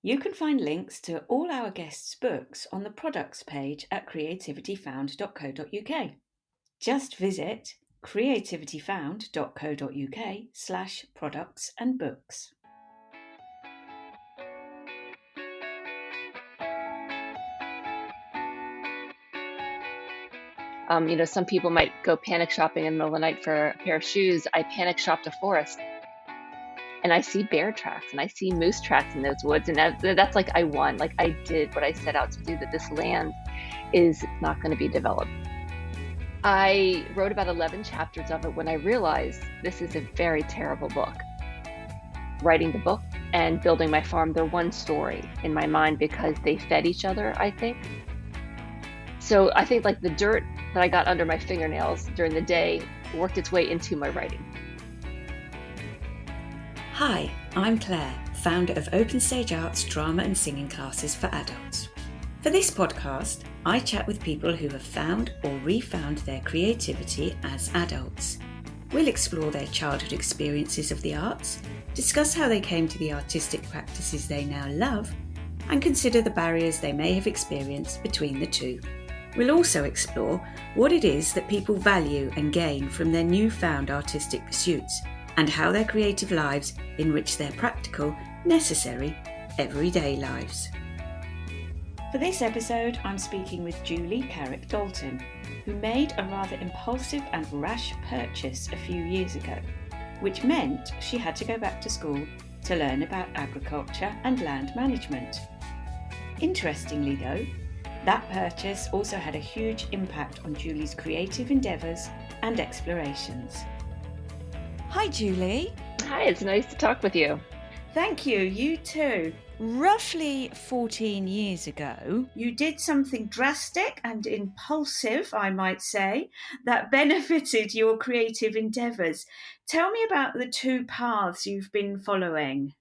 You can find links to all our guests' books on the products page at creativityfound.co.uk. Just visit creativityfound.co.uk/products and books. Some people might go panic shopping in the middle of the night for a pair of shoes. I panic shopped a forest and I see bear tracks and I see moose tracks in those woods. And that's like I won. Like I did what I set out to do, that this land is not going to be developed. I wrote about 11 chapters of it when I realized this is a very terrible book. Writing the book and building my farm, they're one story in my mind because they fed each other, I think. So I think like the dirt that I got under my fingernails during the day worked its way into my writing. Hi, I'm Claire, founder of Open Stage Arts drama and singing classes for adults. For this podcast, I chat with people who have found or refound their creativity as adults. We'll explore their childhood experiences of the arts, discuss how they came to the artistic practices they now love, and consider the barriers they may have experienced between the two. We'll also explore what it is that people value and gain from their newfound artistic pursuits, and how their creative lives enrich their practical, necessary, everyday lives. For this episode, I'm speaking with Julie Carrick Dalton, who made a rather impulsive and rash purchase a few years ago, which meant she had to go back to school to learn about agriculture and land management. Interestingly though, that purchase also had a huge impact on Julie's creative endeavours and explorations. Hi Julie. Hi, it's nice to talk with you. Thank you, you too. Roughly 14 years ago, you did something drastic and impulsive, I might say, that benefited your creative endeavours. Tell me about the two paths you've been following.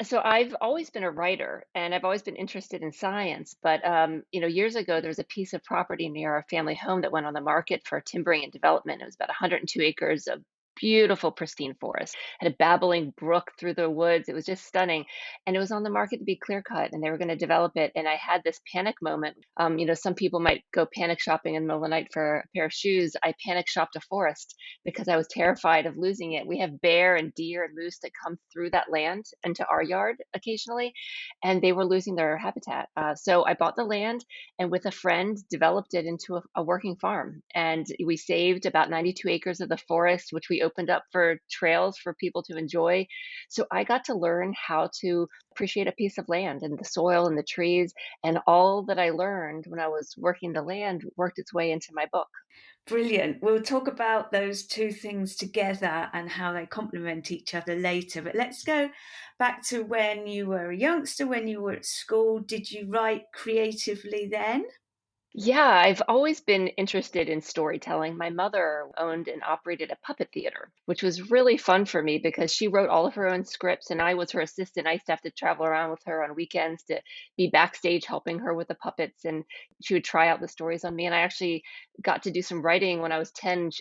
So I've always been a writer and I've always been interested in science. But, years ago, there was a piece of property near our family home that went on the market for timbering and development. It was about 102 acres of beautiful, pristine forest, had a babbling brook through the woods. It was just stunning. And it was on the market to be clear cut and they were going to develop it. And I had this panic moment. Some people might go panic shopping in the middle of the night for a pair of shoes. I panic shopped a forest because I was terrified of losing it. We have bear and deer and moose that come through that land into our yard occasionally, and they were losing their habitat. So I bought the land and with a friend developed it into a working farm. And we saved about 92 acres of the forest, which we opened up for trails for people to enjoy. So I got to learn how to appreciate a piece of land and the soil and the trees, and all that I learned when I was working the land worked its way into my book. Brilliant. We'll talk about those two things together and how they complement each other later. But let's go back to when you were a youngster, when you were at school. Did you write creatively then? Yeah, I've always been interested in storytelling. My mother owned and operated a puppet theater, which was really fun for me because she wrote all of her own scripts and I was her assistant. I used to have to travel around with her on weekends to be backstage helping her with the puppets, and she would try out the stories on me. And I actually got to do some writing when I was 10,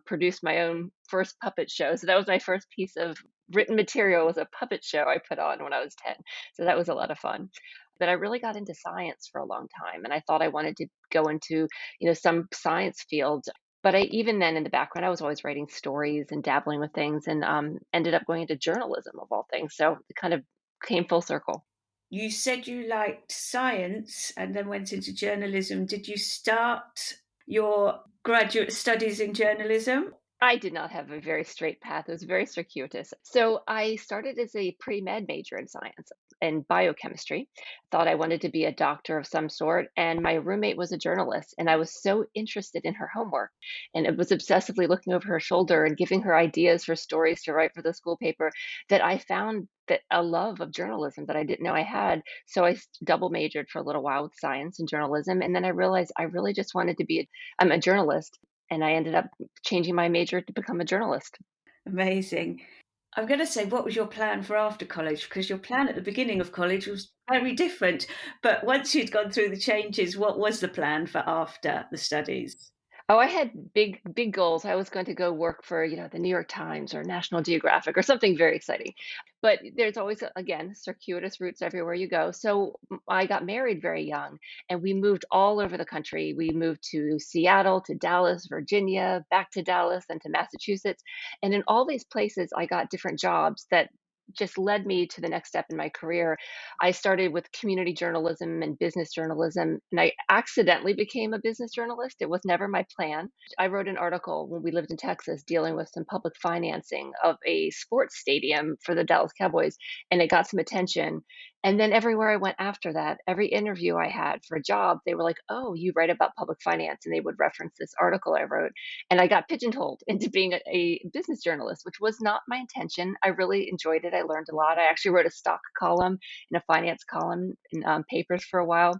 produced my own first puppet show. So that was my first piece of written material, was a puppet show I put on when I was 10. So that was a lot of fun. But I really got into science for a long time, and I thought I wanted to go into, some science field. But even then in the background, I was always writing stories and dabbling with things, and ended up going into journalism of all things. So it kind of came full circle. You said you liked science and then went into journalism. Did you start your graduate studies in journalism? I did not have a very straight path. It was very circuitous. So I started as a pre-med major in science and biochemistry. Thought I wanted to be a doctor of some sort. And my roommate was a journalist. And I was so interested in her homework. And it was obsessively looking over her shoulder and giving her ideas for stories to write for the school paper, that I found that a love of journalism that I didn't know I had. So I double majored for a little while with science and journalism. And then I realized I really just wanted to I'm a journalist. And I ended up changing my major to become a journalist. Amazing. I'm going to say, what was your plan for after college? Because your plan at the beginning of college was very different. But once you'd gone through the changes, what was the plan for after the studies? Oh, I had big goals. I was going to go work for, the New York Times or National Geographic or something very exciting. But there's always, again, circuitous routes everywhere you go. So I got married very young and we moved all over the country. We moved to Seattle, to Dallas, Virginia, back to Dallas, then to Massachusetts. And in all these places, I got different jobs that just led me to the next step in my career. I started with community journalism and business journalism, and I accidentally became a business journalist. It was never my plan. I wrote an article when we lived in Texas dealing with some public financing of a sports stadium for the Dallas Cowboys, and it got some attention. And then everywhere I went after that, every interview I had for a job, they were like, "Oh, you write about public finance," and they would reference this article I wrote. And I got pigeonholed into being a business journalist, which was not my intention. I really enjoyed it. I learned a lot. I actually wrote a stock column and a finance column in papers for a while,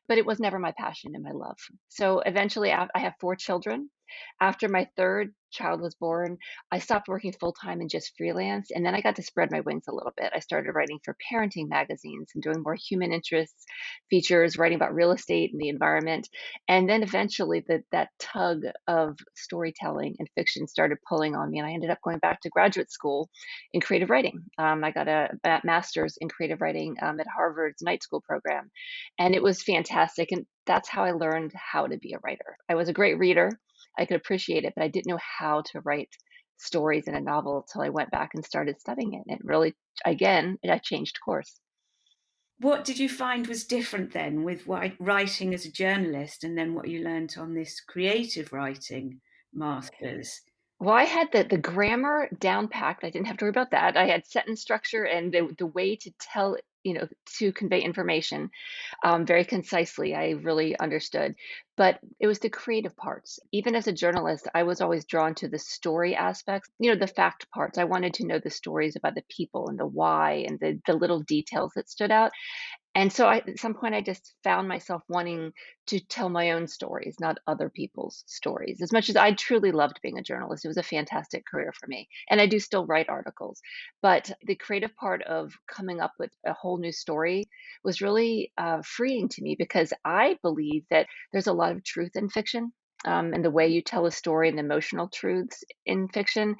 but it was never my passion and my love. So eventually, I have 4 children. After my third child was born, I stopped working full time and just freelance. And then I got to spread my wings a little bit. I started writing for parenting magazines and doing more human interests features, writing about real estate and the environment. And then eventually, that tug of storytelling and fiction started pulling on me. And I ended up going back to graduate school in creative writing. I got a master's in creative writing at Harvard's night school program. And it was fantastic. And that's how I learned how to be a writer. I was a great reader. I could appreciate it, but I didn't know how to write stories in a novel till I went back and started studying it. And it really, again, I changed course. What did you find was different then with writing as a journalist and then what you learnt on this creative writing masters? Well, I had the grammar down packed. I didn't have to worry about that. I had sentence structure and the way to tell, to convey information very concisely. I really understood. But it was the creative parts. Even as a journalist, I was always drawn to the story aspects, the fact parts. I wanted to know the stories about the people and the why and the little details that stood out. And so at some point, I just found myself wanting to tell my own stories, not other people's stories. As much as I truly loved being a journalist, it was a fantastic career for me. And I do still write articles. But the creative part of coming up with a whole new story was really freeing to me because I believe that there's a lot of truth in fiction. And the way you tell a story and the emotional truths in fiction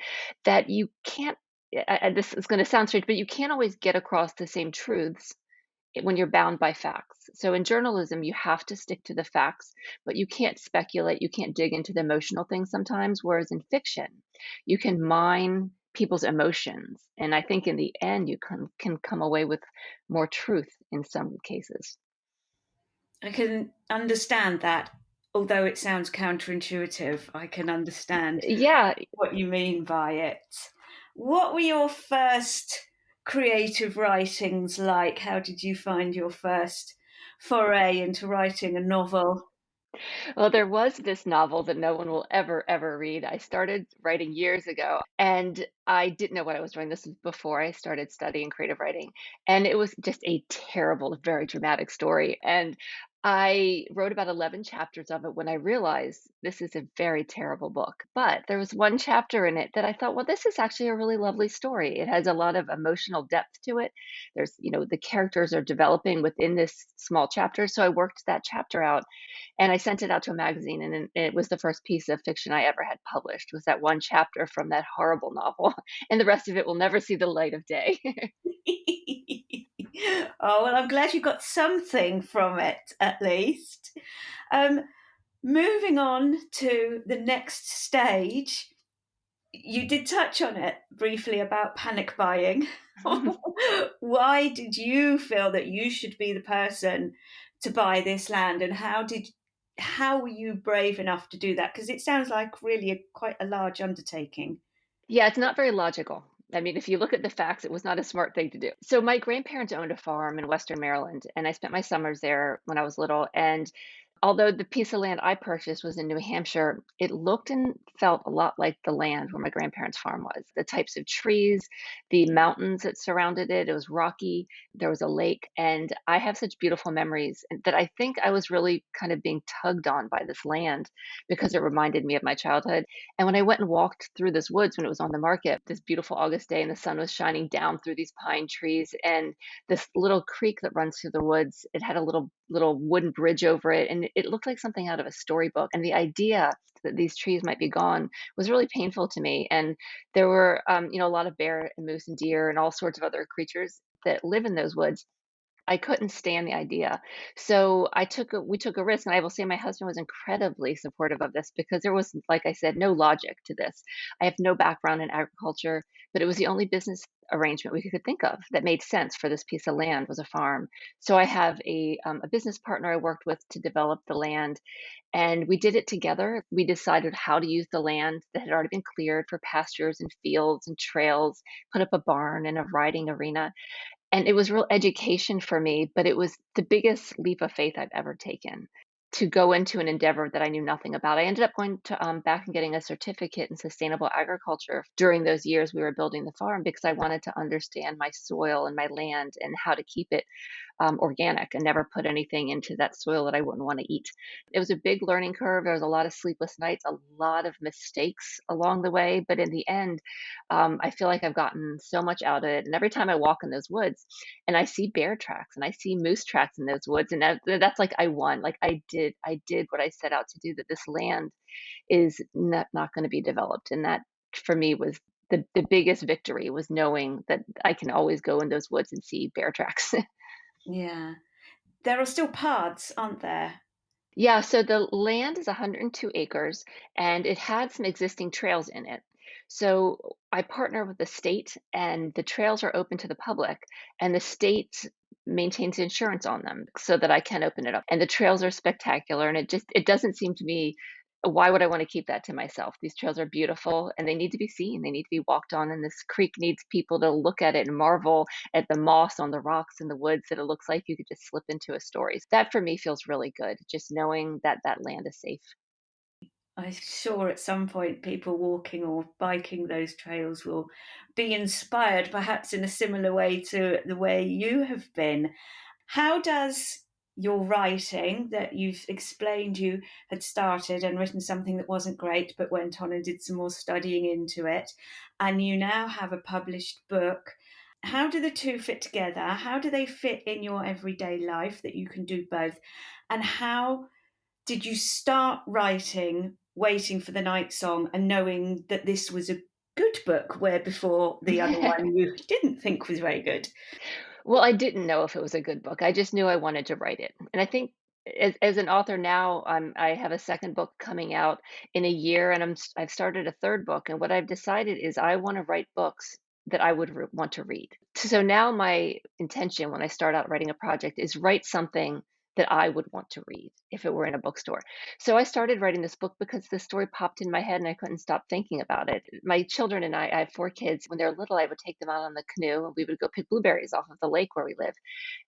that you can't, this is going to sound strange, but you can't always get across the same truths when you're bound by facts. So in journalism, you have to stick to the facts, but you can't speculate, you can't dig into the emotional things sometimes. Whereas in fiction, you can mine people's emotions. And I think in the end, you can come away with more truth in some cases. I can understand that. Although it sounds counterintuitive, I can understand Yeah, what you mean by it. What were your first creative writings like? How did you find your first foray into writing a novel? well, there was this novel that no one will ever read. I started writing years ago and I didn't know what I was doing. This was before I started studying creative writing. And it was just a terrible, very dramatic story. And I wrote about 11 chapters of it when I realized this is a very terrible book. But there was one chapter in it that I thought, well, this is actually a really lovely story. It has a lot of emotional depth to it. There's, the characters are developing within this small chapter. So I worked that chapter out and I sent it out to a magazine, and it was the first piece of fiction I ever had published, was that one chapter from that horrible novel, and the rest of it will never see the light of day. Oh, well, I'm glad you got something from it at least. Um, Moving on to the next stage, you did touch on it briefly about panic buying. Why did you feel that you should be the person to buy this land, and how were you brave enough to do that? Because it sounds like really quite a large undertaking. Yeah, it's not very logical. I mean, if you look at the facts, it was not a smart thing to do. So my grandparents owned a farm in Western Maryland, and I spent my summers there when I was little. And although the piece of land I purchased was in New Hampshire, it looked and felt a lot like the land where my grandparents' farm was. The types of trees, the mountains that surrounded it, it was rocky, there was a lake, and I have such beautiful memories that I think I was really kind of being tugged on by this land because it reminded me of my childhood. And when I went and walked through this woods when it was on the market, this beautiful August day, and the sun was shining down through these pine trees, and this little creek that runs through the woods, it had a little little wooden bridge over it, and it looked like something out of a storybook. And the idea that these trees might be gone was really painful to me. And there were, a lot of bear and moose and deer and all sorts of other creatures that live in those woods. I couldn't stand the idea. So we took a risk, and I will say my husband was incredibly supportive of this because there was, like I said, no logic to this. I have no background in agriculture, but it was the only business arrangement we could think of that made sense for this piece of land was a farm. So I have a business partner I worked with to develop the land, and we did it together. We decided how to use the land that had already been cleared for pastures and fields and trails, put up a barn and a riding arena, and it was real education for me, but it was the biggest leap of faith I've ever taken to go into an endeavor that I knew nothing about. I ended up going to back and getting a certificate in sustainable agriculture during those years we were building the farm because I wanted to understand my soil and my land and how to keep it organic and never put anything into that soil that I wouldn't want to eat. It was a big learning curve. There was a lot of sleepless nights, a lot of mistakes along the way. But in the end, I feel like I've gotten so much out of it. And every time I walk in those woods and I see bear tracks and I see moose tracks in those woods, and that's like I won. Like I did what I set out to do, that this land is not going to be developed. And that for me was the biggest victory, was knowing that I can always go in those woods and see bear tracks. Yeah. There are still paths, aren't there? Yeah, so the land is 102 acres and it had some existing trails in it. So I partner with the state, and the trails are open to the public, and the state maintains insurance on them so that I can open it up. And the trails are spectacular, and it doesn't seem to me, why would I want to keep that to myself? These trails are beautiful and they need to be seen. They need to be walked on, and this creek needs people to look at it and marvel at the moss on the rocks in the woods, that it looks like you could just slip into a story. That for me feels really good, just knowing that that land is safe. I'm sure at some point people walking or biking those trails will be inspired, perhaps in a similar way to the way you have been. How does your writing, that you've explained you had started and written something that wasn't great, but went on and did some more studying into it, and you now have a published book, how do the two fit together? How do they fit in your everyday life that you can do both? And how did you start writing waiting for the night song and knowing that this was a good book, where before the other one you didn't think was very good? Well, I didn't know if it was a good book. I just knew I wanted to write it. And I think as an author now, I have a second book coming out in a year, and I've started a third book. And what I've decided is I want to write books that I would want to read. So now my intention when I start out writing a project is write something that I would want to read if it were in a bookstore. So I started writing this book because the story popped in my head and I couldn't stop thinking about it. My children and I have four kids. When they're little, I would take them out on the canoe and we would go pick blueberries off of the lake where we live.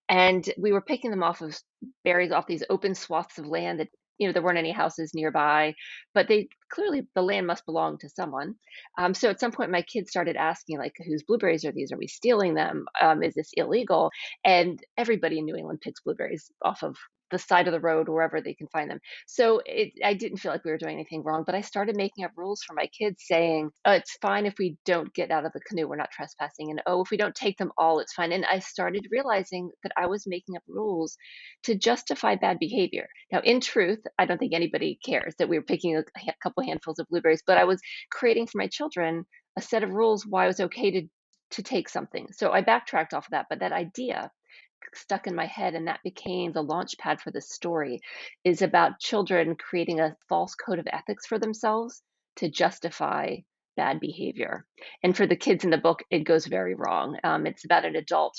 And we were picking them off of berries off these open swaths of land that, there weren't any houses nearby, but they clearly, the land must belong to someone. So at some point, my kids started asking, like, whose blueberries are these? Are we stealing them? Is this illegal? And everybody in New England picks blueberries off of the side of the road, wherever they can find them. So I didn't feel like we were doing anything wrong, but I started making up rules for my kids saying, oh, it's fine if we don't get out of the canoe, we're not trespassing. And oh, if we don't take them all, it's fine. And I started realizing that I was making up rules to justify bad behavior. Now, in truth, I don't think anybody cares that we were picking a couple handfuls of blueberries, but I was creating for my children a set of rules why it was okay to take something. So I backtracked off of that, but that idea stuck in my head, and that became the launch pad for this story, is about children creating a false code of ethics for themselves to justify bad behavior. And for the kids in the book, it goes very wrong. It's about an adult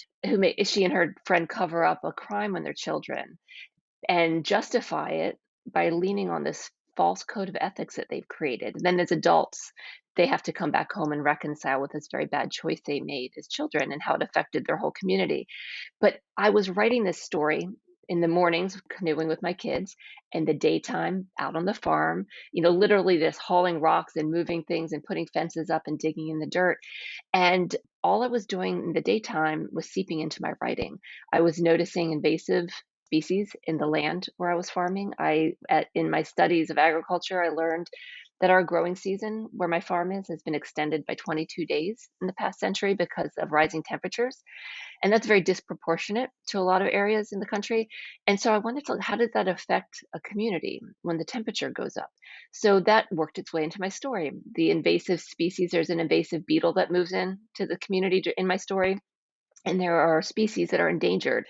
she and her friend cover up a crime on their children and justify it by leaning on this false code of ethics that they've created. And then as adults, they have to come back home and reconcile with this very bad choice they made as children and how it affected their whole community. But I was writing this story in the mornings, canoeing with my kids, and the daytime out on the farm, literally this hauling rocks and moving things and putting fences up and digging in the dirt. And all I was doing in the daytime was seeping into my writing. I was noticing invasive species in the land where I was farming. In my studies of agriculture, I learned that our growing season where my farm is has been extended by 22 days in the past century because of rising temperatures. And that's very disproportionate to a lot of areas in the country. And so I wanted to, how does that affect a community when the temperature goes up? So that worked its way into my story. The invasive species, there's an invasive beetle that moves in to the community in my story. And there are species that are endangered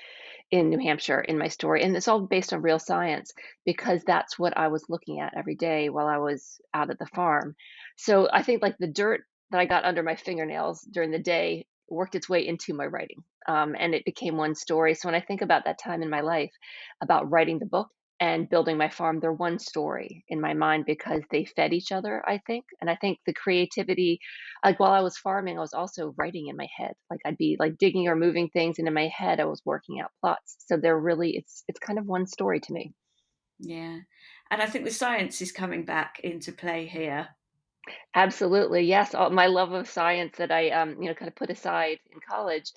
in New Hampshire in my story. And it's all based on real science because that's what I was looking at every day while I was out at the farm. So I think like the dirt that I got under my fingernails during the day worked its way into my writing. And it became one story. So when I think about that time in my life, about writing the book and building my farm, they're one story in my mind because they fed each other, I think. And I think the creativity, like while I was farming, I was also writing in my head. Like I'd be like digging or moving things, and in my head I was working out plots. So they're really it's kind of one story to me. Yeah. And I think the science is coming back into play here. Absolutely, yes. All, my love of science that I kind of put aside in college,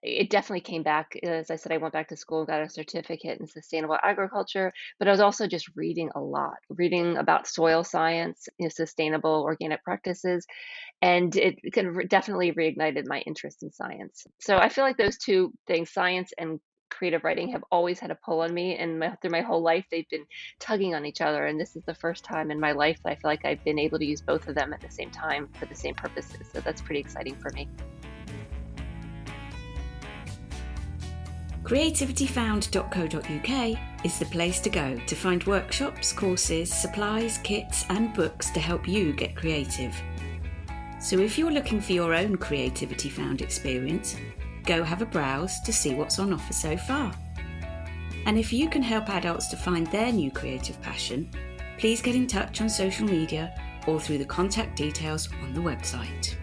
it definitely came back. As I said, I went back to school and got a certificate in sustainable agriculture, but I was also just reading a lot, reading about soil science, sustainable organic practices, and it kind of definitely reignited my interest in science. So I feel like those two things, science and creative writing, have always had a pull on me, and through my whole life, they've been tugging on each other. And this is the first time in my life that I feel like I've been able to use both of them at the same time for the same purposes. So that's pretty exciting for me. Creativityfound.co.uk is the place to go to find workshops, courses, supplies, kits, and books to help you get creative. So if you're looking for your own Creativity Found experience, go have a browse to see what's on offer so far. And if you can help adults to find their new creative passion, please get in touch on social media or through the contact details on the website.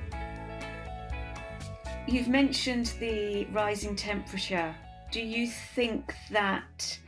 You've mentioned the rising temperature. Do you think that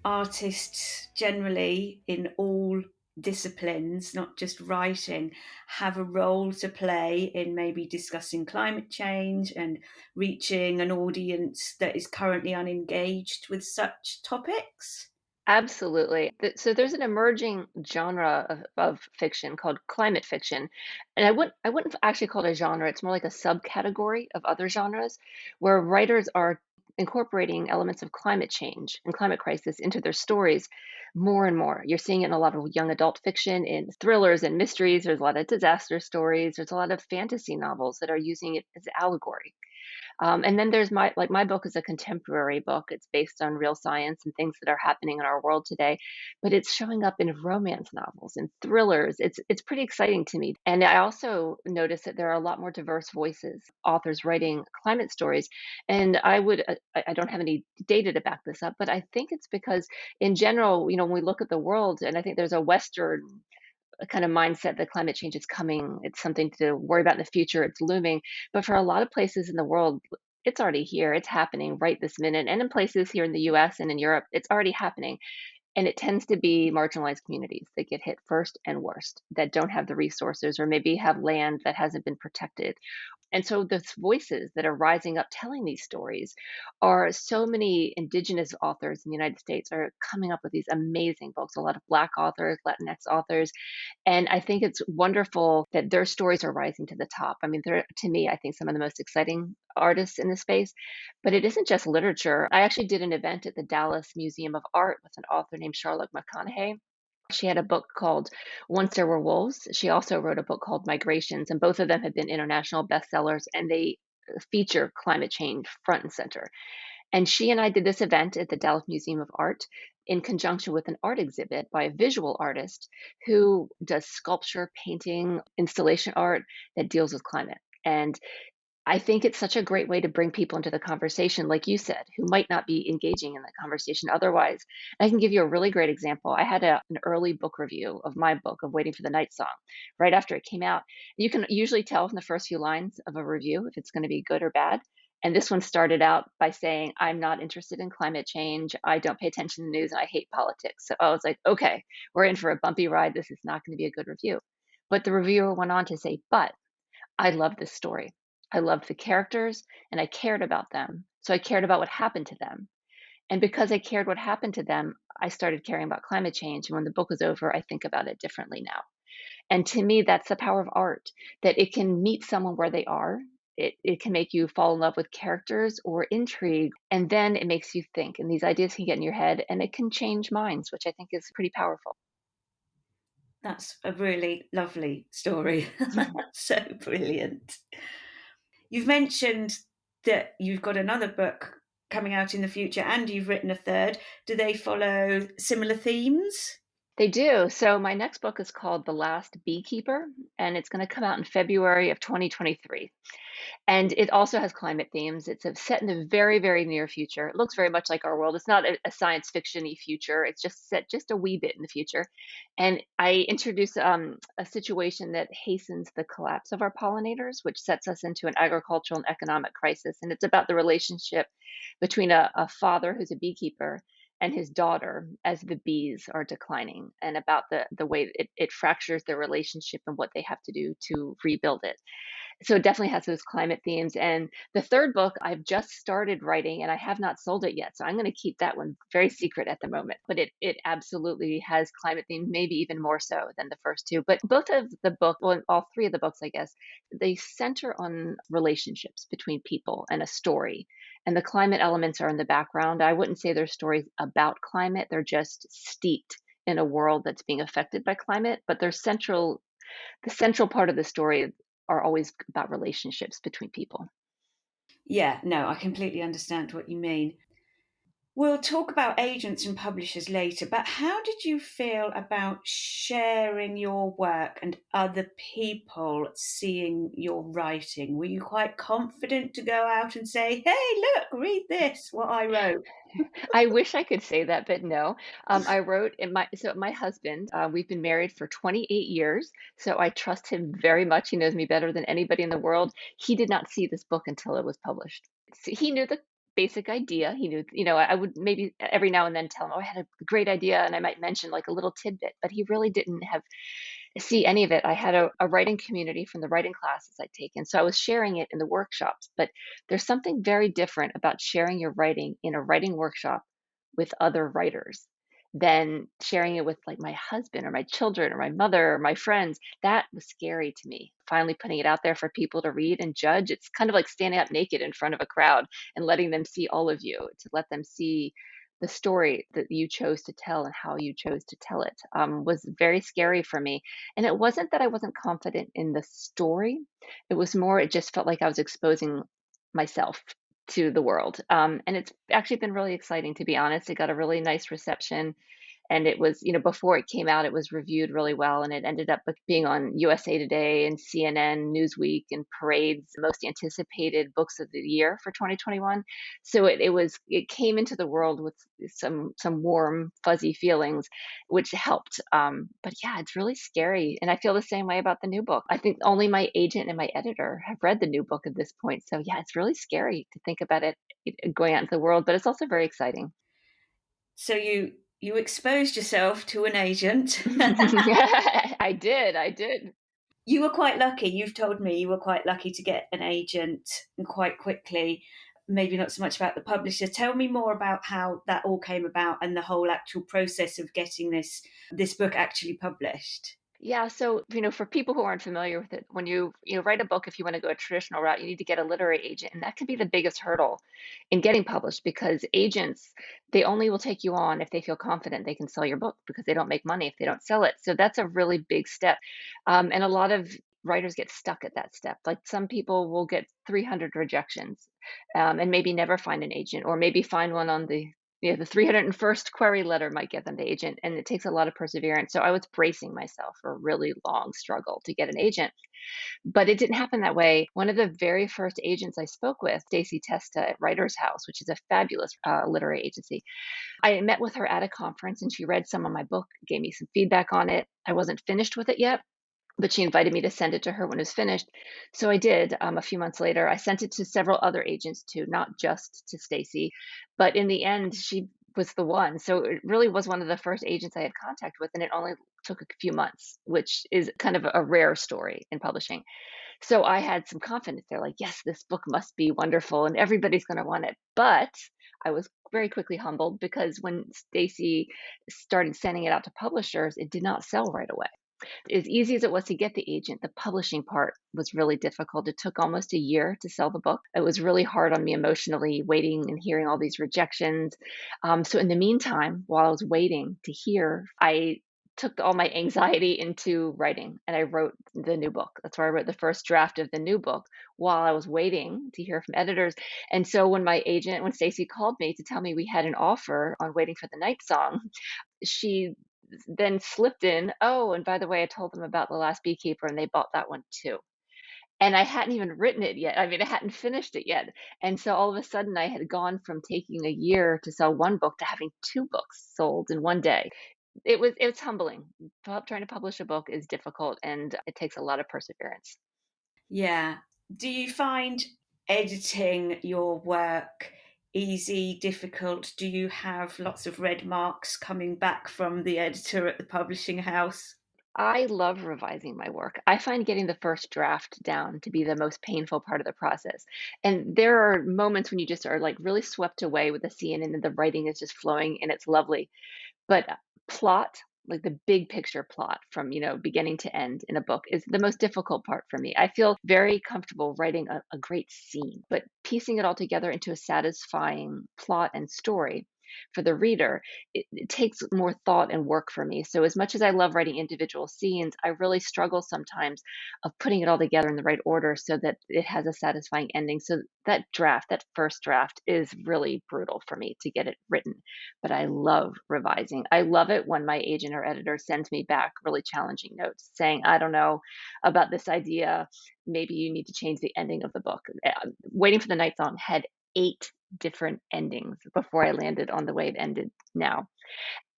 artists generally in all disciplines, not just writing, have a role to play in maybe discussing climate change and reaching an audience that is currently unengaged with such topics? Absolutely. So there's an emerging genre of fiction called climate fiction. And I wouldn't actually call it a genre. It's more like a subcategory of other genres where writers are incorporating elements of climate change and climate crisis into their stories more and more. You're seeing it in a lot of young adult fiction, in thrillers and mysteries. There's a lot of disaster stories. There's a lot of fantasy novels that are using it as allegory. And then there's my book is a contemporary book. It's based on real science and things that are happening in our world today, but it's showing up in romance novels and thrillers. It's pretty exciting to me. And I also notice that there are a lot more diverse voices, authors writing climate stories. And I don't have any data to back this up, but I think it's because in general, when we look at the world, and I think there's a Western kind of mindset that climate change is coming. It's something to worry about in the future. It's looming. But for a lot of places in the world, it's already here. It's happening right this minute. And in places here in the US and in Europe, it's already happening. And it tends to be marginalized communities that get hit first and worst, that don't have the resources or maybe have land that hasn't been protected. And so the voices that are rising up telling these stories are so many indigenous authors in the United States are coming up with these amazing books, a lot of Black authors, Latinx authors. And I think it's wonderful that their stories are rising to the top. I mean, they're, to me, I think some of the most exciting artists in this space. But it isn't just literature. I actually did an event at the Dallas Museum of Art with an author named Charlotte McConaughey. She had a book called Once There Were Wolves. She also wrote a book called Migrations, and both of them have been international bestsellers, and they feature climate change front and center. And she and I did this event at the Dallas Museum of Art in conjunction with an art exhibit by a visual artist who does sculpture, painting, installation art that deals with climate. And I think it's such a great way to bring people into the conversation, like you said, who might not be engaging in that conversation otherwise. I can give you a really great example. I had an early book review of my book, of Waiting for the Night Song, right after it came out. You can usually tell from the first few lines of a review if it's going to be good or bad. And this one started out by saying, I'm not interested in climate change. I don't pay attention to the news and I hate politics. So I was like, okay, we're in for a bumpy ride. This is not going to be a good review. But the reviewer went on to say, but I love this story. I loved the characters and I cared about them. So I cared about what happened to them. And because I cared what happened to them, I started caring about climate change. And when the book was over, I think about it differently now. And to me, that's the power of art, that it can meet someone where they are. It can make you fall in love with characters or intrigue, and then it makes you think, and these ideas can get in your head, and it can change minds, which I think is pretty powerful. That's a really lovely story. So brilliant. You've mentioned that you've got another book coming out in the future and you've written a third. Do they follow similar themes? They do. So my next book is called The Last Beekeeper, and it's going to come out in February of 2023. And it also has climate themes. It's set in the very, very near future. It looks very much like our world. It's not a science fiction-y future. It's just set just a wee bit in the future. And I introduce a situation that hastens the collapse of our pollinators, which sets us into an agricultural and economic crisis. And it's about the relationship between a father who's a beekeeper and his daughter as the bees are declining, and about the way it fractures their relationship and what they have to do to rebuild it. So it definitely has those climate themes. And the third book I've just started writing and I have not sold it yet. So I'm going to keep that one very secret at the moment. But it absolutely has climate themes, maybe even more so than the first two. But both of the book, well, all three of the books, I guess, they center on relationships between people and a story. And the climate elements are in the background. I wouldn't say they're stories about climate. They're just steeped in a world that's being affected by climate, but the central part of the story are always about relationships between people. Yeah, no, I completely understand what you mean. We'll talk about agents and publishers later, but how did you feel about sharing your work and other people seeing your writing? Were you quite confident to go out and say, hey, look, read this, what I wrote? I wish I could say that, but no. I wrote in my husband, we've been married for 28 years, so I trust him very much. He knows me better than anybody in the world. He did not see this book until it was published. So he knew the basic idea. He knew, I would maybe every now and then tell him, "Oh, I had a great idea," and I might mention like a little tidbit, but he really didn't have see any of it. I had a writing community from the writing classes I'd taken, so I was sharing it in the workshops. But there's something very different about sharing your writing in a writing workshop with other writers than sharing it with like my husband or my children or my mother or my friends. That was scary to me. Finally putting it out there for people to read and judge. It's kind of like standing up naked in front of a crowd and letting them see all of you, to let them see the story that you chose to tell and how you chose to tell it, was very scary for me. And it wasn't that I wasn't confident in the story. It was more, it just felt like I was exposing myself to the world. And it's actually been really exciting, to be honest. It got a really nice reception. And it was, before it came out, it was reviewed really well. And it ended up being on USA Today and CNN, Newsweek, and Parade's most anticipated books of the year for 2021. So it came into the world with some warm, fuzzy feelings, which helped. But yeah, it's really scary. And I feel the same way about the new book. I think only my agent and my editor have read the new book at this point. So yeah, it's really scary to think about it going out into the world, but it's also very exciting. So you exposed yourself to an agent. I did. You were quite lucky. You've told me you were quite lucky to get an agent and quite quickly. Maybe not so much about the publisher. Tell me more about how that all came about and the whole actual process of getting this book actually published. Yeah, so, for people who aren't familiar with it, when you write a book, if you want to go a traditional route, you need to get a literary agent, and that can be the biggest hurdle in getting published, because agents, they only will take you on if they feel confident they can sell your book, because they don't make money if they don't sell it. So that's a really big step. And a lot of writers get stuck at that step. Like some people will get 300 rejections, and maybe never find an agent, or maybe find one on the 301st query letter might get them the agent, and it takes a lot of perseverance. So I was bracing myself for a really long struggle to get an agent, but it didn't happen that way. One of the very first agents I spoke with, Stacey Testa at Writer's House, which is a fabulous literary agency, I met with her at a conference, and she read some of my book, gave me some feedback on it. I wasn't finished with it yet, but she invited me to send it to her when it was finished. So I did. A few months later, I sent it to several other agents too, not just to Stacy. But in the end, she was the one. So it really was one of the first agents I had contact with, and it only took a few months, which is kind of a rare story in publishing. So I had some confidence there, like, yes, this book must be wonderful and everybody's going to want it. But I was very quickly humbled, because when Stacy started sending it out to publishers, it did not sell right away. As easy as it was to get the agent, the publishing part was really difficult. It took almost a year to sell the book. It was really hard on me emotionally, waiting and hearing all these rejections. So, in the meantime, while I was waiting to hear, I took all my anxiety into writing and I wrote the new book. That's where I wrote the first draft of the new book while I was waiting to hear from editors. And so when Stacy called me to tell me we had an offer on Waiting for the Night Song, she then slipped in, "Oh, and by the way, I told them about The Last Beekeeper, and they bought that one too." And I hadn't even written it yet. I mean, I hadn't finished it yet. And so all of a sudden, I had gone from taking a year to sell one book to having 2 books sold in one day. It was humbling. Trying to publish a book is difficult, and it takes a lot of perseverance. Yeah. Do you find editing your work easy, difficult? Do you have lots of red marks coming back from the editor at the publishing house? I love revising my work. I find getting the first draft down to be the most painful part of the process. And there are moments when you just are like really swept away with the scene and then the writing is just flowing and it's lovely. But plot, like the big picture plot from, beginning to end in a book is the most difficult part for me. I feel very comfortable writing a great scene, but piecing it all together into a satisfying plot and story for the reader, it takes more thought and work for me. So as much as I love writing individual scenes, I really struggle sometimes of putting it all together in the right order so that it has a satisfying ending. So that first draft is really brutal for me to get it written, but I love revising. I love it when my agent or editor sends me back really challenging notes saying, I don't know about this idea. Maybe you need to change the ending of the book. Waiting for the Night Song had 8 different endings before I landed on the way it ended now.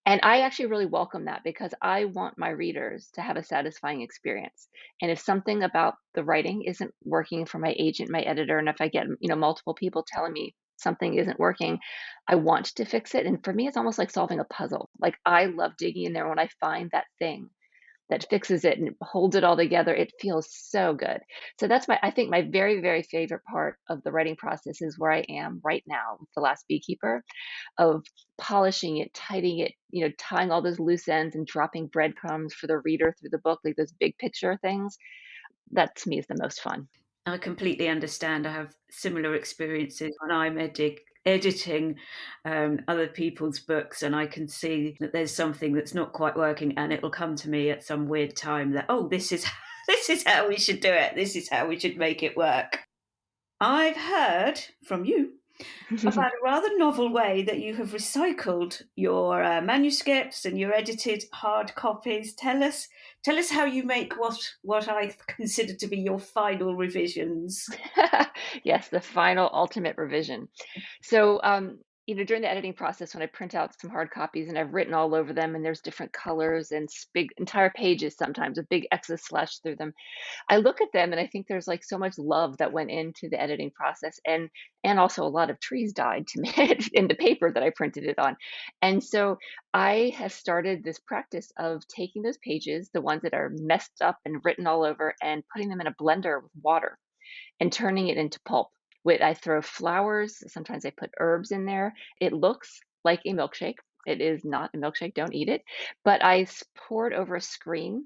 And I actually really welcome that because I want my readers to have a satisfying experience. And if something about the writing isn't working for my agent, my editor, and if I get, multiple people telling me something isn't working, I want to fix it. And for me, it's almost like solving a puzzle. Like I love digging in there when I find that thing that fixes it and holds it all together. It feels so good. So that's I think my very, very favorite part of the writing process is where I am right now with The Last Beekeeper of polishing it, tidying it, tying all those loose ends and dropping breadcrumbs for the reader through the book, like those big picture things. That to me is the most fun. I completely understand. I have similar experiences when I'm editing other people's books, and I can see that there's something that's not quite working, and it'll come to me at some weird time that, oh, this is this is how we should do it. This is how we should make it work. I've heard from you about a rather novel way that you have recycled your manuscripts and your edited hard copies. Tell us how you make what I consider to be your final revisions. Yes, the final ultimate revision. So, during the editing process, when I print out some hard copies and I've written all over them, and there's different colors and big entire pages sometimes with big X's slashed through them, I look at them and I think there's like so much love that went into the editing process, and also a lot of trees died to me in the paper that I printed it on. And so I have started this practice of taking those pages, the ones that are messed up and written all over, and putting them in a blender with water and turning it into pulp. I throw flowers, sometimes I put herbs in there. It looks like a milkshake. It is not a milkshake, don't eat it. But pour it over a screen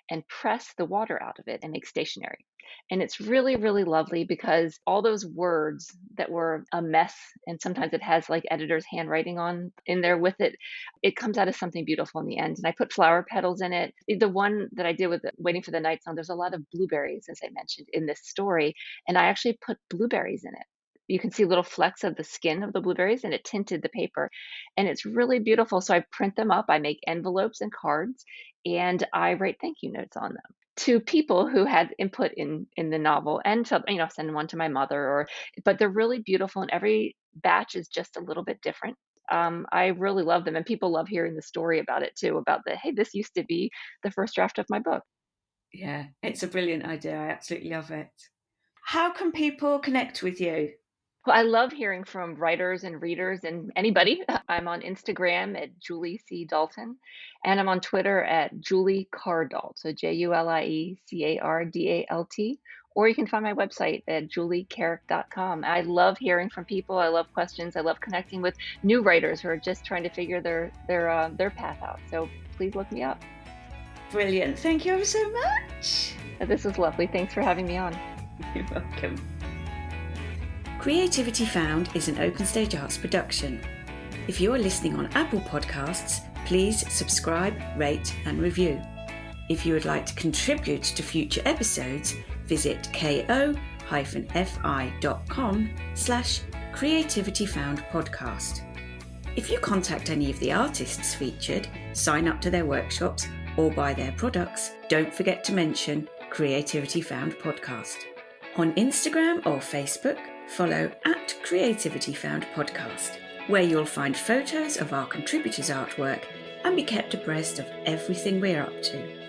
and press the water out of it and make stationery. And it's really, really lovely because all those words that were a mess, and sometimes it has like editor's handwriting on in there with it, it comes out as something beautiful in the end. And I put flower petals in it. The one that I did with Waiting for the Night Song, there's a lot of blueberries, as I mentioned, in this story. And I actually put blueberries in it. You can see little flecks of the skin of the blueberries, and it tinted the paper. And it's really beautiful. So I print them up, I make envelopes and cards, and I write thank you notes on them to people who had input in the novel, and so, send one to my mother, but they're really beautiful, and every batch is just a little bit different. I really love them, and people love hearing the story about it too, about hey, this used to be the first draft of my book. Yeah, it's a brilliant idea. I absolutely love it. How can people connect with you? Well, I love hearing from writers and readers and anybody. I'm on Instagram at Julie C. Dalton, and I'm on Twitter at Julie Cardalt, so JuliecArdalt. Or you can find my website at juliecarrick.com. I love hearing from people. I love questions. I love connecting with new writers who are just trying to figure their path out. So please look me up. Brilliant. Thank you ever so much. This was lovely. Thanks for having me on. You're welcome. Creativity Found is an Open Stage Arts production. If you are listening on Apple Podcasts, please subscribe, rate and review. If you would like to contribute to future episodes, visit ko-fi.com/creativityfoundpodcast. If you contact any of the artists featured, sign up to their workshops or buy their products, don't forget to mention Creativity Found Podcast. On Instagram or Facebook, follow @Creativity Found Podcast, where you'll find photos of our contributors' artwork and be kept abreast of everything we're up to.